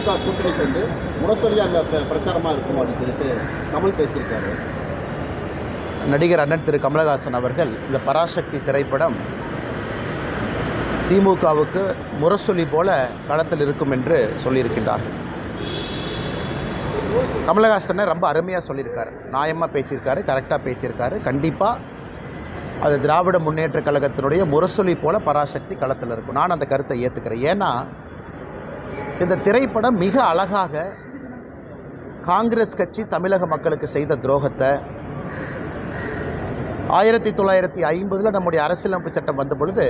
திமுக கூட்டணி சேர்ந்து முரசொலி அங்கே பிரச்சாரமாக இருக்கும் அப்படின்னு சொல்லிட்டு கமல் பேசியிருக்காரு. நடிகர் அண்ணன் திரு கமலஹாசன் அவர்கள் இந்த பராசக்தி திரைப்படம் திமுகவுக்கு முரசொலி போல களத்தில் இருக்கும் என்று சொல்லியிருக்கின்றார்கள். கமலஹாசனை ரொம்ப அருமையாக சொல்லியிருக்காரு, நியாயமாக பேசியிருக்காரு, கரெக்டாக பேசியிருக்காரு. கண்டிப்பாக அது திராவிட முன்னேற்ற கழகத்தினுடைய முரசொலி போல பராசக்தி களத்தில் இருக்கும். நான் அந்த கருத்தை ஏற்றுக்கிறேன். ஏன்னா இந்த திரைப்படம் மிக அழகாக காங்கிரஸ் கட்சி தமிழக மக்களுக்கு செய்த துரோகத்தை 1950 நம்முடைய அரசியலமைப்பு சட்டம் வந்த பொழுது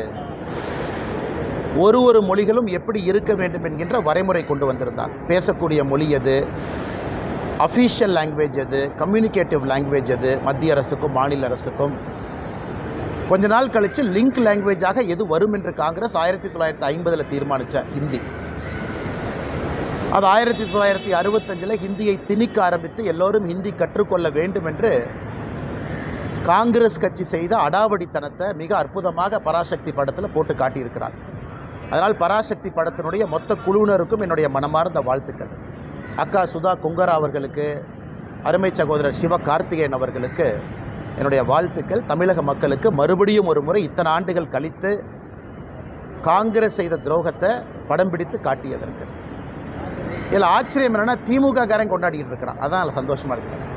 ஒரு மொழிகளும் எப்படி இருக்க வேண்டும் என்கின்ற வரைமுறை கொண்டு வந்திருந்தார். பேசக்கூடிய மொழி எது, அஃபீஷியல் லாங்குவேஜ் எது, கம்யூனிகேட்டிவ் லாங்குவேஜ் எது, மத்திய அரசுக்கும் மாநில அரசுக்கும். கொஞ்ச நாள் கழித்து லிங்க் லாங்குவேஜாக எது வரும் என்று காங்கிரஸ் 1950 தீர்மானித்த ஹிந்தி. அது 1965 ஹிந்தியை திணிக்க ஆரம்பித்து எல்லோரும் ஹிந்தி கற்றுக்கொள்ள வேண்டும் என்று காங்கிரஸ் கட்சி செய்த அடாவடித்தனத்தை மிக அற்புதமாக பராசக்தி படத்தில் போட்டு காட்டியிருக்கிறார். அதனால் பராசக்தி படத்தினுடைய மொத்த குழுவினருக்கும் என்னுடைய மனமார்ந்த வாழ்த்துக்கள். அக்கா சுதா கொங்கரா அவர்களுக்கு, அருமை சகோதரர் சிவ கார்த்திகேயன் அவர்களுக்கு என்னுடைய வாழ்த்துக்கள். தமிழக மக்களுக்கு மறுபடியும் ஒரு முறை இத்தனை ஆண்டுகள் கழித்து காங்கிரஸ் செய்த துரோகத்தை படம் பிடித்து காட்டியதற்கு. இதில் ஆச்சரியம் என்னென்னா திமுக காரன் கொண்டாடிக்கிட்டு இருக்கிறான். அதான் அதில் சந்தோஷமாக இருக்கிறேன்.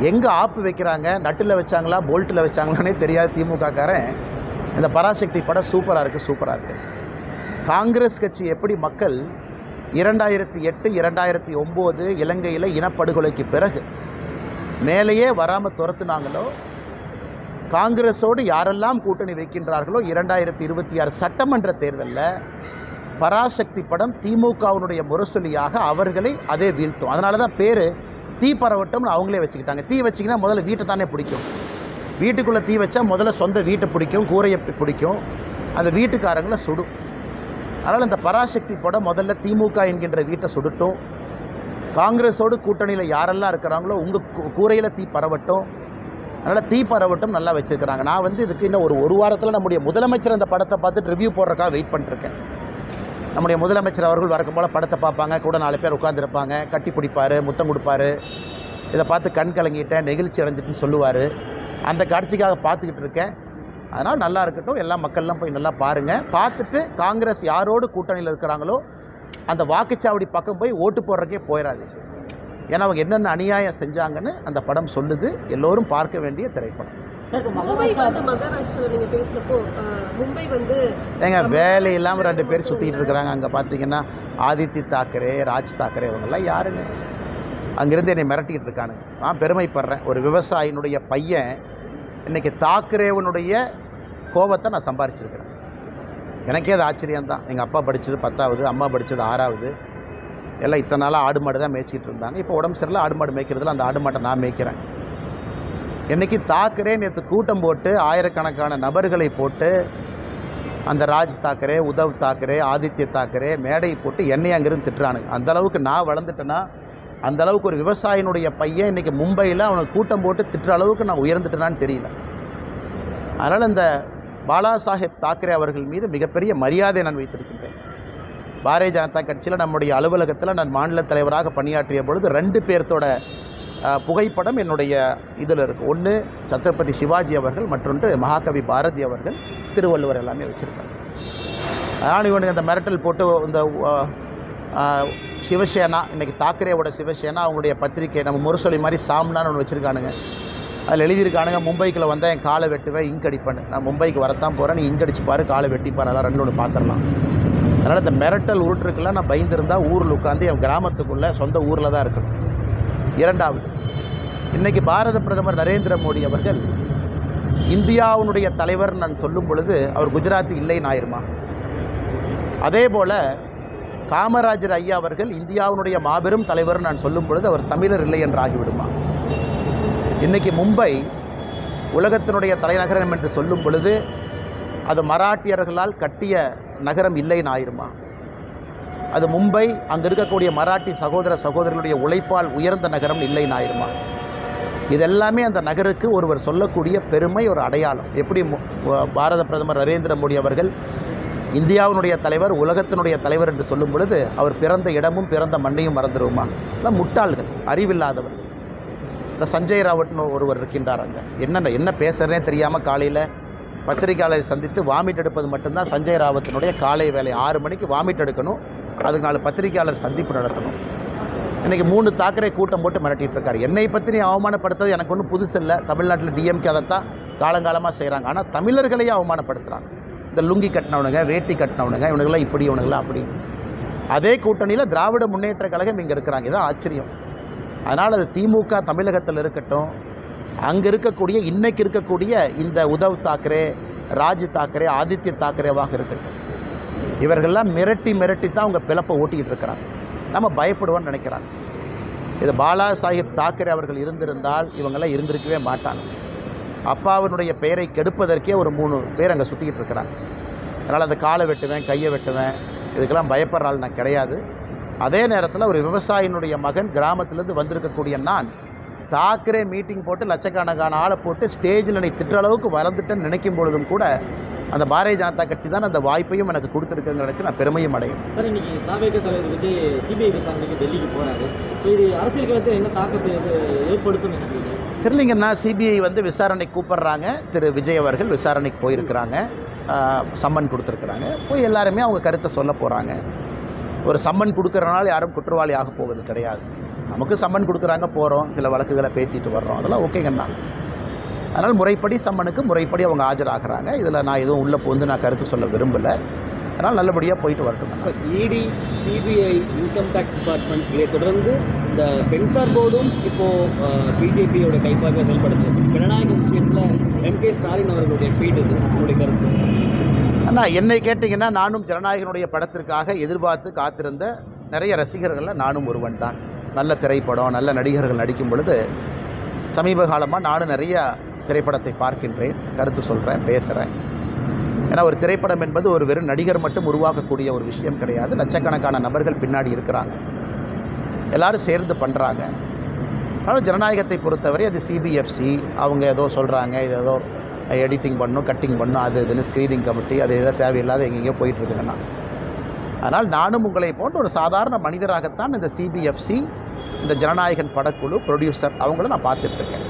எங்கே ஆப்பு வைக்கிறாங்க, நட்டில் வச்சாங்களா போல்ட்டில் வச்சாங்களானே தெரியாது திமுக காரன். இந்த பராசக்தி படம் சூப்பராக இருக்குது. காங்கிரஸ் கட்சி எப்படி மக்கள் 2008 2009 இலங்கையில் இனப்படுகொலைக்கு பிறகு மேலேயே வராமல் துரத்துனாங்களோ, காங்கிரஸோடு யாரெல்லாம் கூட்டணி வைக்கின்றார்களோ 2026 சட்டமன்ற தேர்தலில் பராசக்தி படம் திமுகவினுடைய முரசொலியாக அவர்களை அதே வீழ்த்தும். அதனால தான் பேர் தீ பரவட்டம்னு அவங்களே வச்சுக்கிட்டாங்க. தீ வச்சிங்கன்னா முதல்ல வீட்டை தானே பிடிக்கும். வீட்டுக்குள்ளே தீ வச்சா முதல்ல சொந்த வீட்டை பிடிக்கும், கூரையை பிடிக்கும், அந்த வீட்டுக்காரங்களை சுடும். அதனால் இந்த பராசக்தி படம் முதல்ல திமுக என்கின்ற வீட்டை சுடட்டும். காங்கிரஸோடு கூட்டணியில் யாரெல்லாம் இருக்கிறாங்களோ உங்கள் கூரையில் தீ பரவட்டும். அதனால் தீ பரவட்டும் நல்லா வச்சுருக்கிறாங்க. நான் இதுக்கு இன்னும் ஒரு வாரத்தில் நம்முடைய முதலமைச்சர் அந்த படத்தை பார்த்துட்டு ரிவ்யூ போடுறக்காக வெயிட் பண்ணிருக்கேன். நம்முடைய முதலமைச்சர் அவர்கள் வழக்கம் போல் படத்தை பார்ப்பாங்க, கூட 4 பேர் உட்காந்துருப்பாங்க, கட்டி பிடிப்பார், முத்தம் கொடுப்பார். இதை பார்த்து கண் கலங்கிட்டேன், நெகிழ்ச்சி அடைஞ்சிட்டுன்னு சொல்லுவார். அந்த காட்சிக்காக பார்த்துக்கிட்டு இருக்கேன். அதனால் நல்லா இருக்கட்டும், எல்லா மக்கள்லாம் போய் நல்லா பாருங்கள். பார்த்துட்டு காங்கிரஸ் யாரோடு கூட்டணியில் இருக்கிறாங்களோ அந்த வாக்குச்சாவடி பக்கம் போய் ஓட்டு போடுறக்கே போயிடாது. ஏன்னா அவங்க என்னென்ன அநியாயம் செஞ்சாங்கன்னு அந்த படம் சொல்லுது. எல்லோரும் பார்க்க வேண்டிய திரைப்படம். ஏங்க வேலை இல்லாமல் 2 பேர் சுற்றிக்கிட்டு இருக்கிறாங்க. அங்கே பார்த்தீங்கன்னா ஆதித்ய தாக்கரே, ராஜ் தாக்கரே, இவங்கெல்லாம் யாருங்க? அங்கேருந்து என்னை மிரட்டிக்கிட்டு இருக்கானுங்க. நான் பெருமைப்படுறேன். ஒரு விவசாயினுடைய பையன் இன்றைக்கி தாக்கரேவனுடைய கோபத்தை நான் சம்பாரிச்சிருக்கிறேன். எனக்கே அது ஆச்சரியம்தான். எங்கள் அப்பா படித்தது 10வது, அம்மா படித்தது 6வது. எல்லாம் இத்தனை நாளாக ஆடு மாடு தான் மேய்ச்சிட்டு இருந்தாங்க. இப்போ உடம்பு சரியில்லை, ஆடு மாடு மேய்க்கிறதுல அந்த ஆடு மாட்டை நான் மேய்க்கிறேன். இன்றைக்கி தாக்கரே நேற்று கூட்டம் போட்டு ஆயிரக்கணக்கான நபர்களை போட்டு அந்த ராஜ் தாக்கரே, உத்தவ் தாக்கரே, ஆதித்ய தாக்கரே மேடை போட்டு என்னை அங்கேருந்து திட்டுறானுங்க. அந்தளவுக்கு நான் வளர்ந்துட்டேன்னா, அந்தளவுக்கு ஒரு விவசாயினுடைய பையன் இன்றைக்கி மும்பையில் அவனுக்கு கூட்டம் போட்டு திட்டுற அளவுக்கு நான் உயர்ந்துட்டேனான்னு தெரியல. அதனால் இந்த பாலா சாஹேப் தாக்கரே அவர்கள் மீது மிகப்பெரிய மரியாதை நான் வைத்திருக்கின்றேன். பாரதிய ஜனதா கட்சியில் நம்முடைய அலுவலகத்தில் நான் மாநில தலைவராக பணியாற்றிய பொழுது 2 பேர்த்தோட புகைப்படம் என்னுடைய இதில் இருக்குது. ஒன்று சத்ரபதி சிவாஜி அவர்கள், மற்றொன்று மகாகவி பாரதி அவர்கள், திருவள்ளுவர் எல்லாமே வச்சுருக்காங்க. அதனால் இவனுக்கு அந்த மிரட்டல் போட்டு இந்த சிவசேனா, இன்றைக்கி தாக்கரேவோட சிவசேனா அவங்களுடைய பத்திரிக்கை நம்ம முரசொலி மாதிரி சாம்னான்னு ஒன்று வச்சுருக்கானுங்க. அதில் எழுதியிருக்கானுங்க, மும்பைக்குள்ளே வந்தால் என் காலை வெட்டுவேன், இங்க் அடிப்பேன்னு. நான் மும்பைக்கு வரத்தான் போகிறேன், நீ இங்க் அடிச்சுப்பாரு, காலை வெட்டிப்பார், அதெல்லாம் 2 ஒன்று பார்த்துடலாம். அதனால் இந்த மிரட்டல் உருட்டுருக்குலாம் நான் பயந்துருந்தால் ஊரில் உட்காந்து என் கிராமத்துக்குள்ளே சொந்த ஊரில் தான் இருக்கணும். 2வது, இன்றைக்கி பாரத பிரதமர் நரேந்திர மோடி அவர்கள் இந்தியாவுடைய தலைவர் நான் சொல்லும் பொழுது அவர் குஜராத்தி இல்லைன்னு ஆயிருமா? அதே போல் காமராஜர் ஐயா அவர்கள் இந்தியாவுடைய மாபெரும் தலைவர் நான் சொல்லும் பொழுது அவர் தமிழர் இல்லை என்று ஆகிவிடுமா? இன்றைக்கி மும்பை உலகத்தினுடைய தலைநகரம் என்று சொல்லும் பொழுது அது மராட்டியர்களால் கட்டிய நகரம் இல்லைன்னு ஆயிருமா? அது மும்பை அங்கே இருக்கக்கூடிய மராட்டி சகோதர சகோதரர்களுடைய உழைப்பால் உயர்ந்த நகரம் இல்லைன்னு ஆயிருமா? இதெல்லாமே அந்த நகருக்கு ஒருவர் சொல்லக்கூடிய பெருமை, ஒரு அடையாளம். எப்படி பாரத பிரதமர் நரேந்திர மோடி அவர்கள் இந்தியாவினுடைய தலைவர், உலகத்தினுடைய தலைவர் என்று சொல்லும் பொழுது அவர் பிறந்த இடமும் பிறந்த மண்ணையும் மறந்துடுவோமா? எல்லாம் முட்டாள்கள், அறிவில்லாதவர். இந்த சஞ்சய் ராவட்னு ஒருவர் இருக்கின்றார். அங்கே என்ன பேசுகிறேனே தெரியாமல் காலையில் பத்திரிகையாளரை சந்தித்து வாமிட் எடுப்பது மட்டும்தான் சஞ்சய் ராவத்தினுடைய காலை வேலை. 6 மணிக்கு வாமிட் எடுக்கணும், அதுக்கு 4 பத்திரிகையாளர் சந்திப்பு நடத்தணும். இன்றைக்கி 3 தாக்கரே கூட்டம் போட்டு மிரட்டிகிட்டு இருக்காரு. என்னை பற்றி நீ அவமானப்படுத்துறது எனக்கு ஒன்றும் புதுசு இல்லை. தமிழ்நாட்டில் டிஎம்கே அதைத்தான் காலங்காலமாக செய்கிறாங்க. ஆனால் தமிழர்களையே அவமானப்படுத்துகிறாங்க. இந்த லுங்கி கட்டினவனுங்க, வேட்டி கட்டினவனுங்க, இவனுங்களாம் இப்படி, இவனுங்களாம் அப்படி. அதே கூட்டணியில் திராவிட முன்னேற்ற கழகம் இங்கே இருக்கிறாங்க. இதுதான் ஆச்சரியம். அதனால் அது திமுக தமிழகத்தில் இருக்கட்டும், அங்கே இருக்கக்கூடிய இன்றைக்கி இருக்கக்கூடிய இந்த உத்தவ் தாக்கரே, ராஜ் தாக்கரே, ஆதித்ய தாக்கரேவாக இருக்கட்டும், இவர்கள்லாம் மிரட்டி தான் அவங்க பிளப்பை ஓட்டிக்கிட்டு இருக்கிறாங்க. நம்ம பயப்படுவோன்னு நினைக்கிறாங்க. இது பாலா சாஹிப் தாக்கரே அவர்கள் இருந்திருந்தால் இவங்கெல்லாம் இருந்திருக்கவே மாட்டாங்க. அப்பாவினுடைய பெயரை கெடுப்பதற்கே ஒரு 3 பேர் அங்கே சுற்றிக்கிட்டு இருக்கிறாங்க. அதனால் அந்த காலை வெட்டுவேன், கையை வெட்டுவேன், இதுக்கெல்லாம் பயப்படுற ஆள் நான் கிடையாது. அதே நேரத்தில் ஒரு விவசாயினுடைய மகன் கிராமத்திலேருந்து வந்திருக்கக்கூடிய நான் தாக்கரே மீட்டிங் போட்டு லட்சக்கணக்கான ஆளை போட்டு ஸ்டேஜில் நீ திட்டுற அளவுக்கு வளர்ந்துட்டேன்னு நினைக்கும் பொழுதும் கூட அந்த பாரதிய ஜனதா கட்சி தான் அந்த வாய்ப்பையும் எனக்கு கொடுத்துருக்குன்னு நினச்சி நான் பெருமையும் அடையும். சார், இன்னைக்கு தாவேக தலைவர் விஜய் சிபிஐ விசாரணைக்கு டெல்லிக்கு போகிறாரு. இது அரசியல் களத்தில் என்ன தாக்கத்தை ஏற்படுத்தும் நினைக்கிறீங்க? தெரியலிங்கன்னா சிபிஐ விசாரணைக்கு கூப்பிட்றாங்க. திரு விஜய் அவர்கள் விசாரணைக்கு போயிருக்கிறாங்க, சம்மன் கொடுத்துருக்குறாங்க. போய் எல்லாருமே அவங்க கருத்தை சொல்ல போகிறாங்க. ஒரு சம்மன் கொடுக்குறனால யாரும் குற்றவாளி ஆக போவது கிடையாது. நமக்கு சம்மன் கொடுக்குறாங்க, போகிறோம், சில வழக்குகளை பேசிட்டு வர்றோம், அதெல்லாம் ஓகேங்கண்ணா. அதனால் முறைப்படி சம்மனுக்கு முறைப்படி அவங்க ஆஜராகிறாங்க. இதில் நான் எதுவும் உள்ளே போந்து நான் கருத்து சொல்ல விரும்பலை. அதனால் நல்லபடியாக போயிட்டு வரட்டும். இடி, சிபிஐ, இன்கம் டேக்ஸ் டிபார்ட்மெண்ட் இதை தொடர்ந்து இந்த சென்சார் போர்டும் இப்போது பிஜேபியோட கைப்பாக செயல்படுது. ஜனநாயகம் விஷயத்தில் எம்கே ஸ்டாலின் அவர்களுடைய ட்வீட் இது உங்களுடைய கருத்து? ஆனால் என்னை கேட்டிங்கன்னா நானும் ஜனநாயகனுடைய படத்திற்காக எதிர்பார்த்து காத்திருந்த நிறைய ரசிகர்களில் நானும் ஒருவன் தான். நல்ல திரைப்படம், நல்ல நடிகர்கள் நடிக்கும் பொழுது சமீப காலமாக நானும் நிறைய திரைப்படத்தை பார்க்கின்றேன், கருத்து சொல்கிறேன், பேசுகிறேன். ஏன்னா ஒரு திரைப்படம் என்பது ஒரு வெறும் நடிகர் மட்டும் உருவாக்கக்கூடிய ஒரு விஷயம் கிடையாது. லட்சக்கணக்கான நபர்கள் பின்னாடி இருக்கிறாங்க, எல்லோரும் சேர்ந்து பண்ணுறாங்க. ஆனால் ஜனநாயகத்தை பொறுத்தவரை அது சிபிஎஃப்சி அவங்க ஏதோ சொல்கிறாங்க, இது ஏதோ எடிட்டிங் பண்ணணும், கட்டிங் பண்ணணும், அது இதுன்னு ஸ்க்ரீனிங் கமிட்டி, அது எதோ தேவையில்லாத எங்கெங்கேயோ போயிட்டுருக்குங்கண்ணா. அதனால் நானும் உங்களை போன்ற ஒரு சாதாரண மனிதராகத்தான் இந்த சிபிஎஃப்சி, இந்த ஜனநாயகன் படக்குழு, ப்ரொடியூசர் அவங்கள நான் பார்த்துட்ருக்கேன்.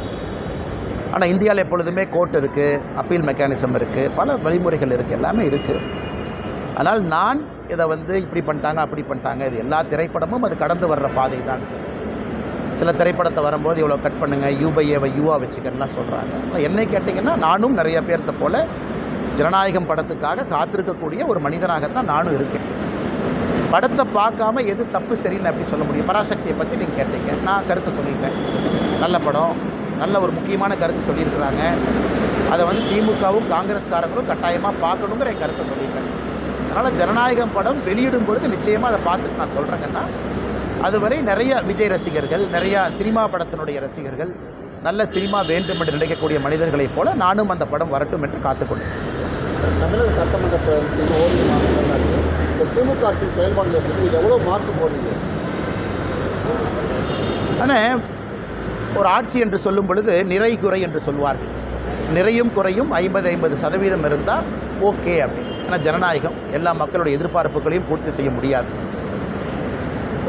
ஆனால் இந்தியாவில் எப்பொழுதுமே கோர்ட் இருக்குது, அப்பீல் மெக்கானிசம் இருக்குது, பல வழிமுறைகள் இருக்குது, எல்லாமே இருக்குது. ஆனால் நான் இதை இப்படி பண்ணிட்டாங்க, அப்படி பண்ணிட்டாங்க, இது எல்லா திரைப்படமும் அது கடந்து வர்ற பாதை தான். சில திரைப்படத்தை வரும்போது இவ்வளோ கட் பண்ணுங்கள், யூபைஏவை யூவா வச்சுக்கணும்லாம் சொல்கிறாங்க. என்னை கேட்டிங்கன்னா நானும் நிறைய பேர்த்த போல் ஜனநாயகம் படத்துக்காக காத்திருக்கக்கூடிய ஒரு மனிதனாகத்தான் நானும் இருக்கேன். படத்தை பார்க்காம எது தப்பு சரின்னு அப்படி சொல்ல முடியும்? பராசக்தியை பற்றி நீங்கள் கேட்டீங்க, நான் கருத்தை சொல்லிட்டேன். நல்ல படம், நல்ல ஒரு முக்கியமான கருத்து சொல்லியிருக்கிறாங்க. அதை திமுகவும் காங்கிரஸ்காரங்களும் கட்டாயமாக பார்க்கணுங்கிற என் கருத்தை சொல்லிட்டேன். அதனால் ஜனநாயகம் படம் வெளியிடும் பொழுது நிச்சயமாக அதை பார்த்துட்டு நான் சொல்கிறேங்கன்னா, அதுவரை நிறைய விஜய் ரசிகர்கள், நிறையா சினிமா படத்தினுடைய ரசிகர்கள், நல்ல சினிமா வேண்டும் என்று நினைக்கக்கூடிய மனிதர்களைப் போல நானும் அந்த படம் வரட்டும் என்று காத்துக்கொண்டேன். தமிழக சட்டமன்றத்தில் ஓரிரு மாநிலங்கள் இந்த திமுக ஆட்சி செயல்பாடுகளை பற்றி எவ்வளோ மார்க் போடுறீங்க? ஆனால் ஒரு ஆட்சி என்று சொல்லும் பொழுது நிறை குறை என்று சொல்வார்கள். நிறையும் குறையும் 50-50% இருந்தால் ஓகே அப்படி. ஆனால் ஜனநாயகம் எல்லா மக்களுடைய எதிர்பார்ப்புகளையும் பூர்த்தி செய்ய முடியாது.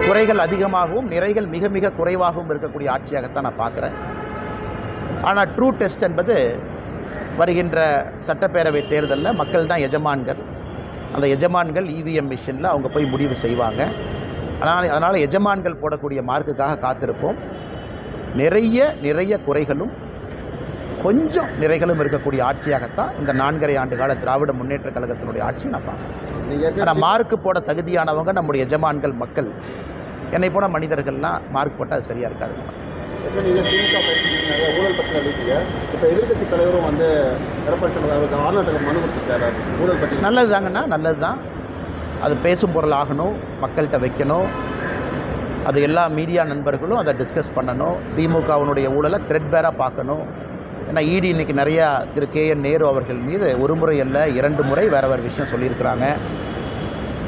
குறைகள் அதிகமாகவும் நிறைகள் மிக மிக குறைவாகவும் இருக்கக்கூடிய ஆட்சியாகத்தான் நான் பார்க்குறேன். ஆனால் ட்ரூ டெஸ்ட் என்பது வருகின்ற சட்டப்பேரவை தேர்தலில் மக்கள் தான் எஜமான்கள். அந்த எஜமான்கள் இவிஎம் மிஷினில் அவங்க போய் முடிவு செய்வாங்க. அதனால் எஜமான்கள் போடக்கூடிய மார்க்குக்காக காத்திருப்போம். நிறைய குறைகளும் கொஞ்சம் நிறைகளும் இருக்கக்கூடிய ஆட்சியாகத்தான் இந்த 4.5 ஆண்டு கால திராவிட முன்னேற்ற கழகத்தினுடைய ஆட்சி நான் பார்க்குறேன். ஆனால் மார்க்கு போட தகுதியானவங்க நம்முடைய எஜமான்கள் மக்கள். என்னை போன மனிதர்கள்லாம் மார்க் போட்டால் அது சரியாக இருக்காது. நீங்கள் திமுக நிறைய ஊழல் பற்றி அளிப்பீங்க. இப்போ எதிர்கட்சி தலைவரும் எடப்பாடி ஆளுநர்கள் மனு கொடுத்துருக்காரு ஊழல் பற்றி. நல்லது தாங்கண்ணா, நல்லது தான். அது பேசும் பொருள் ஆகணும், மக்கள்கிட்ட வைக்கணும். அது எல்லா மீடியா நண்பர்களும் அதை டிஸ்கஸ் பண்ணணும். திமுகவினுடைய ஊழலை த்ரெட்பேராக பார்க்கணும். ஏன்னா இடி இன்றைக்கி நிறையா திரு KN நேரு அவர்கள் மீது 1 முறை அல்ல 2 முறை வேறு விஷயம் சொல்லியிருக்கிறாங்க.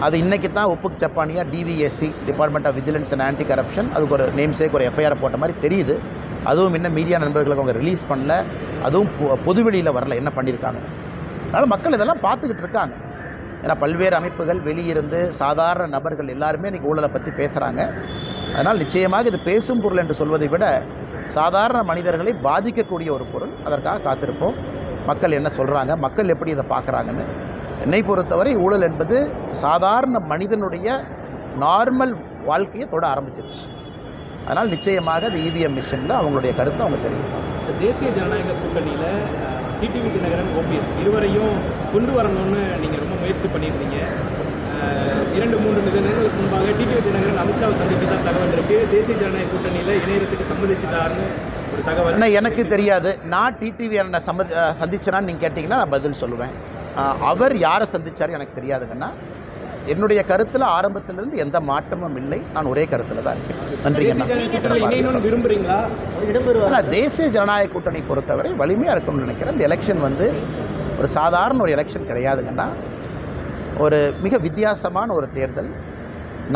அது இன்றைக்கி தான் உப்புக்கு சப்பானியாக DVSC, department of vigilance and anti corruption, அதுக்கு ஒரு நேம் சேக் ஒரு FIR போட்ட மாதிரி தெரியுது. அதுவும் இன்னும் மீடியா நண்பர்களுக்கு அவங்க ரிலீஸ் பண்ணல, அதுவும் பொதுவெளியில் வரல என்ன பண்ணியிருக்காங்க. அதனால் மக்கள் இதெல்லாம் பார்த்துக்கிட்டு இருக்காங்க. ஏன்னா பல்வேறு அமைப்புகள் வெளியிருந்து சாதாரண நபர்கள் எல்லாருமே இன்றைக்கி ஊழலை பற்றி பேசுகிறாங்க. அதனால் நிச்சயமாக இது பேசும் பொருள் என்று சொல்வதை விட சாதாரண மனிதர்களை பாதிக்கக்கூடிய ஒரு பொருள். அதற்காக காத்திருப்போம். மக்கள் என்ன சொல்கிறாங்க, மக்கள் எப்படி இதை பார்க்குறாங்கன்னு. என்னை பொறுத்தவரை ஊழல் என்பது சாதாரண மனிதனுடைய நார்மல் வாழ்க்கையை தொட ஆரம்பிச்சிருச்சு. அதனால் நிச்சயமாக அது இவிஎம் மிஷினில் அவங்களுடைய கருத்தை அவங்க தெரிவிப்பாங்க. தேசிய ஜனநாயக கூட்டணியில் டிடிவி தினகரன், ஓபிஎஸ் இருவரையும் கொண்டு வரணும்னு நீங்கள் ரொம்ப முயற்சி பண்ணியிருந்தீங்க. 2-3 தினங்களுக்கு முன்பாக டிடிவி தினகரன் அமித்ஷாவை சந்தித்து தான் தகவல் இருக்குது. தேசிய ஜனநாயக கூட்டணியில் இணையத்துக்கு சம்மதிச்சிட்டாருன்னு ஒரு தகவல். ஆனால் எனக்கு தெரியாது. நான் டிடிவி என்ன சந்திச்சேனான்னு நீங்கள் கேட்டிங்கன்னா நான் பதில் சொல்லுவேன். அவர் யாரை சந்தித்தார் எனக்கு தெரியாதுங்கன்னா. என்னுடைய கருத்தில் ஆரம்பத்திலிருந்து எந்த மாற்றமும் இல்லை. நான் ஒரே கருத்தில் தான் இருக்கேன். நன்றிங்க. விரும்புகிறீங்களா? ஆனால் தேசிய ஜனநாயக கூட்டணி பொறுத்தவரை வலிமையாக இருக்கணும்னு நினைக்கிறேன். இந்த எலெக்ஷன் வந்து ஒரு சாதாரண ஒரு எலெக்ஷன் கிடையாதுங்கன்னா, ஒரு மிக வித்தியாசமான ஒரு தேர்தல்.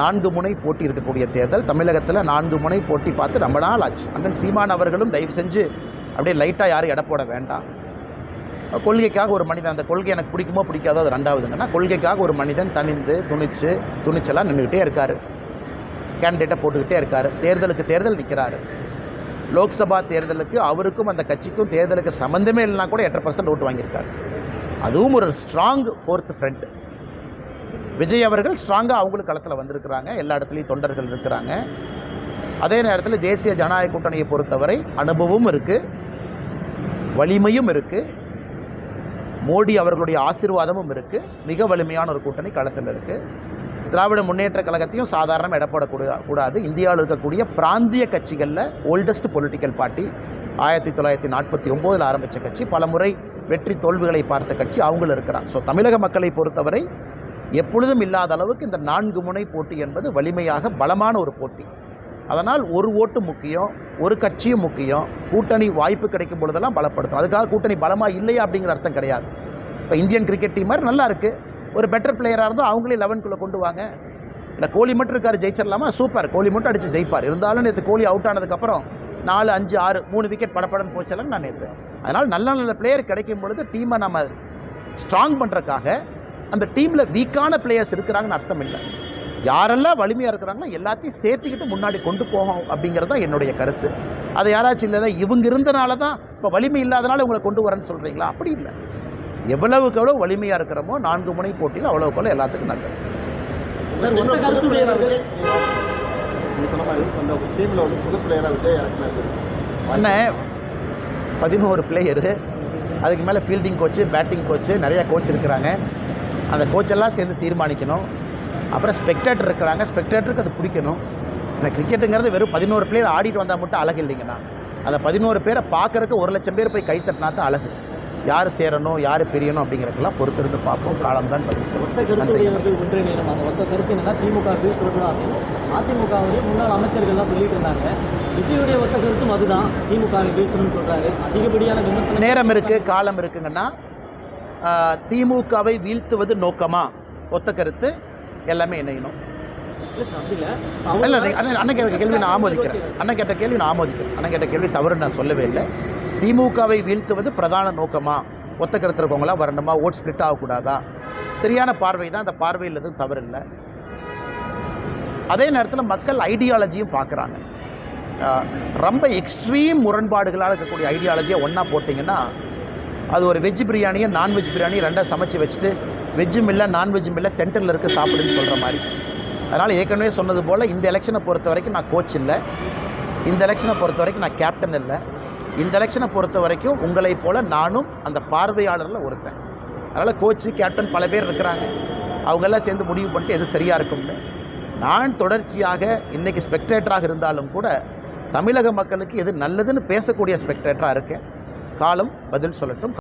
4 முனை போட்டி இருக்கக்கூடிய தேர்தல். தமிழகத்தில் 4 முனை போட்டி பார்த்து ரொம்ப நாள் ஆச்சு. அண்ணன் சீமான் அவர்களும் தயவு செஞ்சு அப்படியே லைட்டாக யாரும் எடை போட வேண்டாம். கொள்கைக்காக ஒரு மனிதன், அந்த கொள்கை எனக்கு பிடிக்குமோ பிடிக்காதோ அது ரெண்டாவதுங்கன்னா, கொள்கைக்காக ஒரு மனிதன் துணிச்சலாக நின்றுக்கிட்டே இருக்கார். கேண்டிடேட்டை போட்டுக்கிட்டே இருக்கார். தேர்தலுக்கு தேர்தல் நிற்கிறாரு. லோக்சபா தேர்தலுக்கு அவருக்கும் அந்த கட்சிக்கும் தேர்தலுக்கு சம்மந்தமே இல்லைனா கூட 8% ஓட்டு வாங்கியிருக்காரு. அதுவும் ஒரு ஸ்ட்ராங் 4th ஃப்ரண்ட். விஜய் அவர்கள் ஸ்ட்ராங்காக அவங்களுக்கு களத்தில் வந்திருக்கிறாங்க. எல்லா இடத்துலையும் தொண்டர்கள் இருக்கிறாங்க. அதே நேரத்தில் தேசிய ஜனநாயக கூட்டணியை பொறுத்தவரை அனுபவமும் இருக்குது, வலிமையும் இருக்குது, மோடி அவர்களுடைய ஆசீர்வாதமும் இருக்குது. மிக வலிமையான ஒரு கூட்டணி களத்தில் இருக்குது. திராவிட முன்னேற்ற கழகத்தையும் சாதாரணமாக இடப்படக்கூடாது. இந்தியாவில் இருக்கக்கூடிய பிராந்திய கட்சிகளில் ஓல்டஸ்ட் பொலிட்டிக்கல் பார்ட்டி. 1949 ஆரம்பித்த கட்சி, பல முறை வெற்றி தோல்விகளை பார்த்த கட்சி அவங்களும் இருக்கிறாங்க. ஸோ தமிழக மக்களை பொறுத்தவரை எப்பொழுதும் இல்லாத அளவுக்கு இந்த 4 முனை போட்டி என்பது வலிமையாக பலமான ஒரு போட்டி. அதனால் ஒரு ஓட்டு முக்கியம், ஒரு கட்சியும் முக்கியம். கூட்டணி வாய்ப்பு கிடைக்கும் பொழுதெல்லாம் பலப்படுத்தும். அதுக்காக கூட்டணி பலமாக இல்லையா அப்படிங்கிற அர்த்தம் கிடையாது. இப்போ இந்தியன் கிரிக்கெட் டீம் மாதிரி நல்லா இருக்குது, ஒரு பெட்டர் பிளேயராக இருந்தால் அவங்களே 11க்குள்ளே கொண்டு வாங்க. இல்லை கோலி மட்டும் இருக்கார், ஜெயிச்சிடலாமா? சூப்பர், கோலி மட்டும் அடித்து ஜெயிப்பார். இருந்தாலும் நேற்று கோலி அவுட் ஆனதுக்கப்புறம் 4, 5, 6, 3 விக்கெட் படப்படன்னு போச்சலங்க நான் நேற்று. அதனால் நல்ல பிளேயர் கிடைக்கும் பொழுது டீமை நம்ம ஸ்ட்ராங் பண்ணுறதுக்காக அந்த டீமில் வீக்கான பிளேயர்ஸ் இருக்கிறாங்கன்னு அர்த்தம் இல்லை. யாரெல்லாம் வலிமையாக இருக்கிறாங்களோ எல்லாத்தையும் சேர்த்துக்கிட்டு முன்னாடி கொண்டு போகும் அப்படிங்கிறது தான் என்னுடைய கருத்து. அதை யாராச்சும் இல்லைன்னா இவங்க இருந்தனால தான் இப்போ வலிமை இல்லாதனால உங்களை கொண்டு வரேன்னு சொல்கிறீங்களா? அப்படி இல்லை. எவ்வளவுக்கு எவ்வளோ வலிமையாக இருக்கிறோமோ 4 முனை போட்டியில் அவ்வளோக்கு எவ்வளோ எல்லாத்துக்கும் நல்லது. டீமில் வந்து புது பிளேயராக விஜய் இறக்குனாரு. அண்ணன் 11 பிளேயரு, அதுக்கு மேலே ஃபீல்டிங் கோச்சு, பேட்டிங் கோச்சு, நிறையா கோச் இருக்கிறாங்க. அந்த கோச்செல்லாம் சேர்ந்து தீர்மானிக்கணும். அப்புறம் ஸ்பெக்டேட்டர் இருக்கிறாங்க, ஸ்பெக்டேட்டருக்கு அது பிடிக்கணும். ஏன்னா கிரிக்கெட்டுங்கிறது வெறும் 11 பிளேயர் ஆடிட்டு வந்தால் மட்டும் அழகு இல்லைங்கண்ணா. அந்த 11 பேரை பார்க்குறதுக்கு 1 லட்சம் பேர் போய் கைத்தட்டினா தான் அழகு. யார் சேரணும், யார் பிரியணும் அப்படிங்கிறதுக்கெல்லாம் பொறுத்திருந்து பார்ப்போம். காலம் தான் பதில் சொல்லும். ஒத்த கருத்துடையவர்கள் ஒன்றே நேரம். அந்த ஒத்த கருத்து என்னன்னா திமுக தோற்றலாம் அப்படின்னு அதிமுகவுடைய முன்னாள் அமைச்சர்கள்லாம் சொல்லிட்டு இருந்தாங்க. விஜயுடைய ஒத்த கருத்தும் அதுதான், திமுக வீழ்த்தணும்னு சொல்கிறாரு. அதிகப்படியான விமர்சனம். நேரம் இருக்குது, காலம் இருக்குங்கன்னா திமுகவை வீழ்த்துவது நோக்கமா? ஒத்த கருத்து எல்லாமே இணையணும். இல்லை, அண்ணன் கேட்ட கேள்வி நான் ஆமோதிக்கிறேன். அண்ணன் கேட்ட கேள்வி தவறு நான் சொல்லவே இல்லை. திமுகவை வீழ்த்துவது பிரதான நோக்கமா? ஒத்த கருத்து இருக்கவங்களாம் வரணுமா? ஓட் ஸ்பிளிட் ஆகக்கூடாதா? சரியான பார்வை தான். அந்த பார்வையில் எதுவும் தவறு இல்லை. அதே நேரத்தில் மக்கள் ஐடியாலஜியும் பார்க்குறாங்க. ரொம்ப எக்ஸ்ட்ரீம் முரண்பாடுகளாக இருக்கக்கூடிய ஐடியாலஜியை ஒன்றா போட்டிங்கன்னா அது ஒரு வெஜ் பிரியாணியை நான்வெஜ் பிரியாணி 2 சமைச்சு வச்சுட்டு வெஜ்ஜும் இல்லை நான்வெஜ்ஜும் இல்லை சென்டரில் இருக்க சாப்பிடுன்னு சொல்கிற மாதிரி. அதனால் ஏற்கனவே சொன்னது போல் இந்த எலெக்ஷனை பொறுத்த வரைக்கும் நான் கோச் இல்லை, இந்த எலெக்ஷனை பொறுத்த வரைக்கும் நான் கேப்டன் இல்லை, இந்த எலெக்ஷனை பொறுத்த வரைக்கும் உங்களைப் போல் நானும் அந்த பார்வையாளரில் ஒருத்தன். அதனால் கோச்சு கேப்டன் பல பேர் இருக்கிறாங்க. அவங்கெல்லாம் சேர்ந்து முடிவு பண்ணிட்டு எது சரியாக இருக்கும்னு. நான் தொடர்ச்சியாக இன்றைக்கி ஸ்பெக்டேட்டராக இருந்தாலும் கூட தமிழக மக்களுக்கு எது நல்லதுன்னு பேசக்கூடிய ஸ்பெக்டேட்டராக இருக்கேன். காலம் பதில் சொல்லட்டும்.